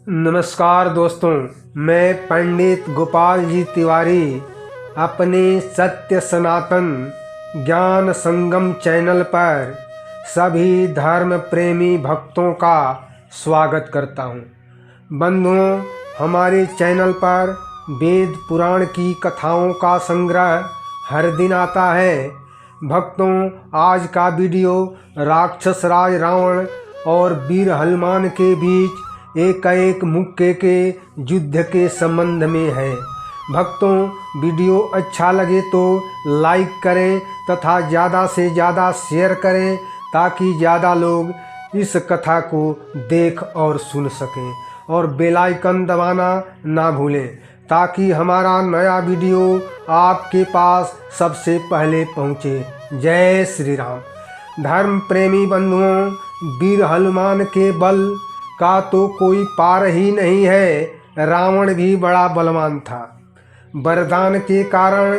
नमस्कार दोस्तों, मैं पंडित गोपाल जी तिवारी अपने सत्य सनातन ज्ञान संगम चैनल पर सभी धर्म प्रेमी भक्तों का स्वागत करता हूं। बंधुओं, हमारे चैनल पर वेद पुराण की कथाओं का संग्रह हर दिन आता है। भक्तों, आज का वीडियो राक्षस राज रावण और वीर हनुमान के बीच एक मुक्के के युद्ध के संबंध में है। भक्तों, वीडियो अच्छा लगे तो लाइक करें तथा ज़्यादा से ज़्यादा शेयर करें ताकि ज़्यादा लोग इस कथा को देख और सुन सकें, और बेल आइकन दबाना ना भूलें ताकि हमारा नया वीडियो आपके पास सबसे पहले पहुँचे। जय श्री राम। धर्म प्रेमी बंधुओं, वीर हनुमान के बल का तो कोई पार ही नहीं है। रावण भी बड़ा बलवान था। वरदान के कारण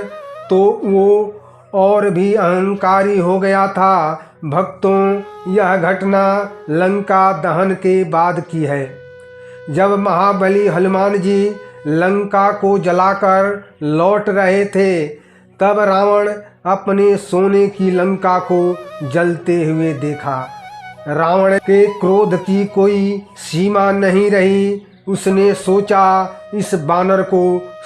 तो वो और भी अहंकारी हो गया था। भक्तों, यह घटना लंका दहन के बाद की है। जब महाबली हनुमान जी लंका को जलाकर लौट रहे थे, तब रावण अपने सोने की लंका को जलते हुए देखा। रावण के क्रोध की कोई सीमा नहीं रही। उसने सोचा इस बानर को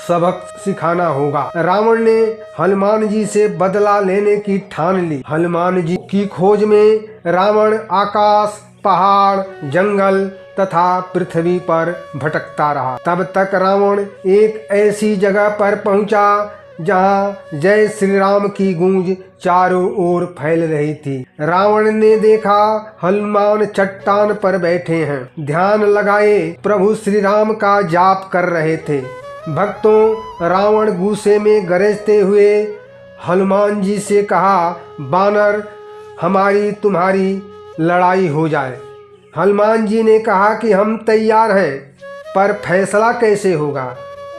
सबक सिखाना होगा। रावण ने हनुमान जी से बदला लेने की ठान ली। हनुमान जी की खोज में रावण आकाश, पहाड़, जंगल तथा पृथ्वी पर भटकता रहा। तब तक रावण एक ऐसी जगह पर पहुंचा जहां जय श्री राम की गूंज चारों ओर फैल रही थी। रावण ने देखा हनुमान चट्टान पर बैठे हैं, ध्यान लगाए प्रभु श्री राम का जाप कर रहे थे। भक्तों, रावण गुस्से में गरजते हुए हनुमान जी से कहा, बानर, हमारी तुम्हारी लड़ाई हो जाए। हनुमान जी ने कहा कि हम तैयार हैं, पर फैसला कैसे होगा?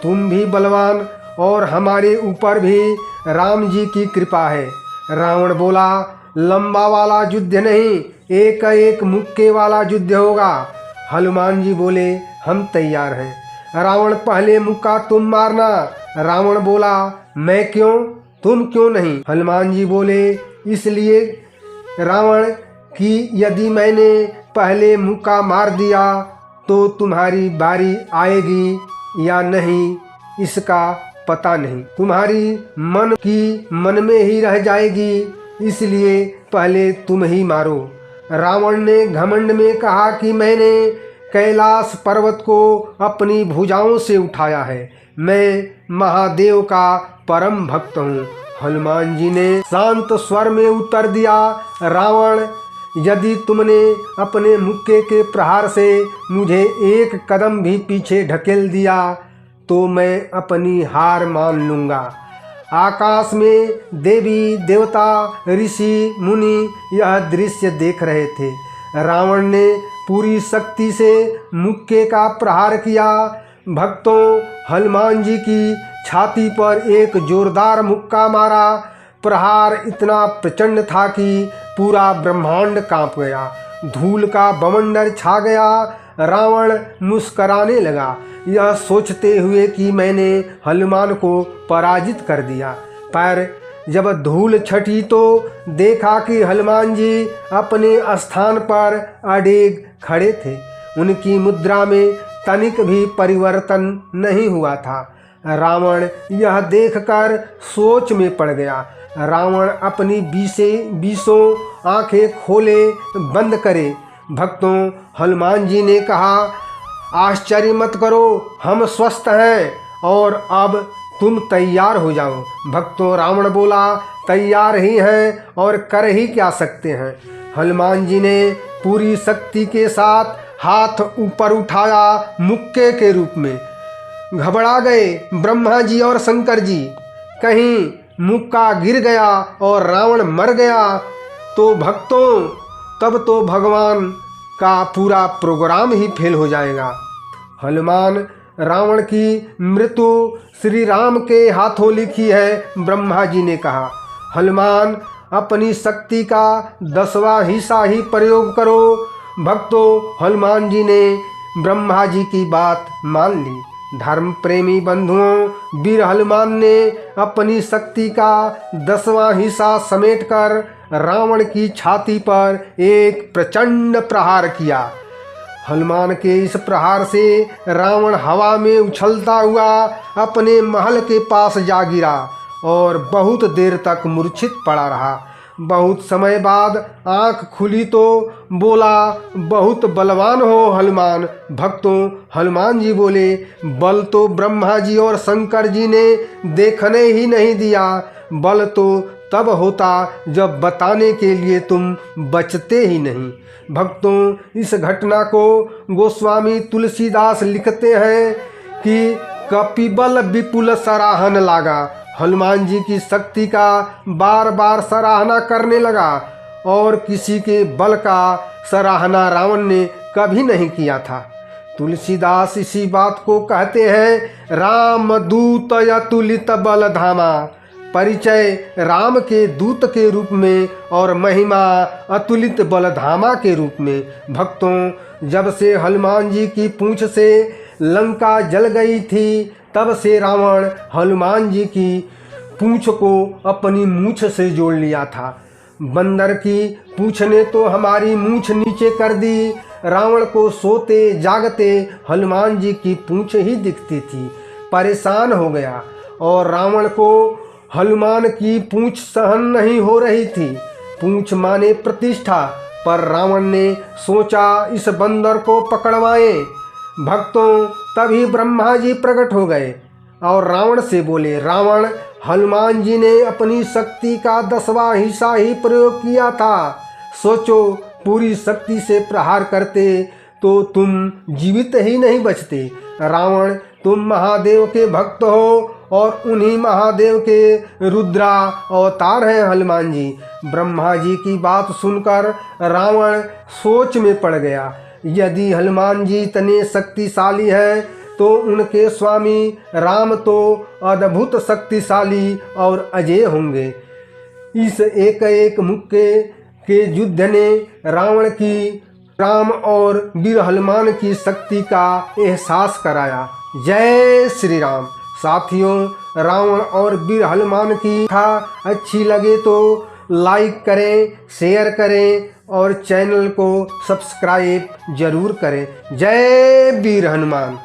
तुम भी बलवान और हमारे ऊपर भी राम जी की कृपा है। रावण बोला, लंबा वाला युद्ध नहीं, एक मुक्के वाला युद्ध होगा। हनुमान जी बोले, हम तैयार हैं। रावण, पहले मुक्का तुम मारना। रावण बोला, मैं क्यों, तुम क्यों नहीं? हनुमान जी बोले, इसलिए रावण कि यदि मैंने पहले मुक्का मार दिया तो तुम्हारी बारी आएगी या नहीं इसका पता नहीं। तुम्हारी मन की मन में ही रह जाएगी, इसलिए पहले तुम ही मारो। रावण ने घमंड में कहा कि मैंने कैलाश पर्वत को अपनी भुजाओं से उठाया है। मैं महादेव का परम भक्त हूँ। हनुमान जी ने शांत स्वर में उत्तर दिया, रावण, यदि तुमने अपने मुक्के के प्रहार से मुझे एक कदम भी पीछे ढकेल दिया तो मैं अपनी हार मान लूँगा। आकाश में देवी देवता ऋषि मुनि यह दृश्य देख रहे थे। रावण ने पूरी शक्ति से मुक्के का प्रहार किया। भक्तों, हनुमान जी की छाती पर एक जोरदार मुक्का मारा। प्रहार इतना प्रचंड था कि पूरा ब्रह्मांड कांप गया। धूल का बवंडर छा गया। रावण मुस्कराने लगा, यह सोचते हुए कि मैंने हनुमान को पराजित कर दिया। पर जब धूल छटी तो देखा कि हनुमान जी अपने स्थान पर अडिग खड़े थे। उनकी मुद्रा में तनिक भी परिवर्तन नहीं हुआ था। रावण यह देखकर सोच में पड़ गया। रावण अपनी बीसों आंखें खोले बंद करे। भक्तों, हनुमान जी ने कहा, आश्चर्य मत करो, हम स्वस्थ हैं और अब तुम तैयार हो जाओ। भक्तों, रावण बोला, तैयार ही हैं और कर ही क्या सकते हैं। हनुमान जी ने पूरी शक्ति के साथ हाथ ऊपर उठाया मुक्के के रूप में। घबरा गए ब्रह्मा जी और शंकर जी। कहीं मुक्का गिर गया और रावण मर गया तो भक्तों, तब तो भगवान का पूरा प्रोग्राम ही फेल हो जाएगा। हनुमान, रावण की मृत्यु श्री राम के हाथों लिखी है, ब्रह्मा जी ने कहा। हनुमान, अपनी शक्ति का 10वां हिस्सा ही प्रयोग करो। भक्तों, हनुमान जी ने ब्रह्मा जी की बात मान ली। धर्म प्रेमी बंधुओं, वीर हनुमान ने अपनी शक्ति का 10वां हिस्सा समेटकर रावण की छाती पर एक प्रचंड प्रहार किया। हनुमान के इस प्रहार से रावण हवा में उछलता हुआ अपने महल के पास जा गिरा और बहुत देर तक मूर्छित पड़ा रहा। बहुत समय बाद आंख खुली तो बोला, बहुत बलवान हो हनुमान। भक्तों, हनुमान जी बोले, बल तो ब्रह्मा जी और शंकर जी ने देखने ही नहीं दिया। बल तो तब होता जब बताने के लिए तुम बचते ही नहीं। भक्तों, इस घटना को गोस्वामी तुलसीदास लिखते हैं कि कपिबल विपुल सराहन लागा। हनुमान जी की शक्ति का बार बार सराहना करने लगा और किसी के बल का सराहना रावण ने कभी नहीं किया था। तुलसीदास इसी बात को कहते हैं, राम दूत अतुलित बल धामा। परिचय राम के दूत के रूप में और महिमा अतुलित बलधामा के रूप में। भक्तों, जब से हनुमान जी की पूंछ से लंका जल गई थी, तब से रावण हनुमान जी की पूंछ को अपनी मूंछ से जोड़ लिया था। बंदर की पूंछ ने तो हमारी मूंछ नीचे कर दी। रावण को सोते जागते हनुमान जी की पूंछ ही दिखती थी। परेशान हो गया और रावण को हनुमान की पूंछ सहन नहीं हो रही थी। पूंछ माने प्रतिष्ठा, पर रावण ने सोचा इस बंदर को पकड़वाएं। भक्तों, तभी ब्रह्मा जी प्रकट हो गए और रावण से बोले, रावण, हनुमान जी ने अपनी शक्ति का 10वां हिस्सा ही प्रयोग किया था। सोचो, पूरी शक्ति से प्रहार करते तो तुम जीवित ही नहीं बचते। रावण, तुम महादेव के भक्त हो और उन्हीं महादेव के रुद्रा अवतार हैं हनुमान जी। ब्रह्मा जी की बात सुनकर रावण सोच में पड़ गया। यदि हनुमान जी इतने शक्तिशाली हैं तो उनके स्वामी राम तो अद्भुत शक्तिशाली और अजय होंगे। इस एक एक मुक्के के युद्ध ने राम और वीर हनुमान की शक्ति का एहसास कराया। जय श्री राम। साथियों, रावण और वीर हनुमान की कथा अच्छी लगे तो लाइक करें, शेयर करें और चैनल को सब्सक्राइब जरूर करें। जय वीर हनुमान।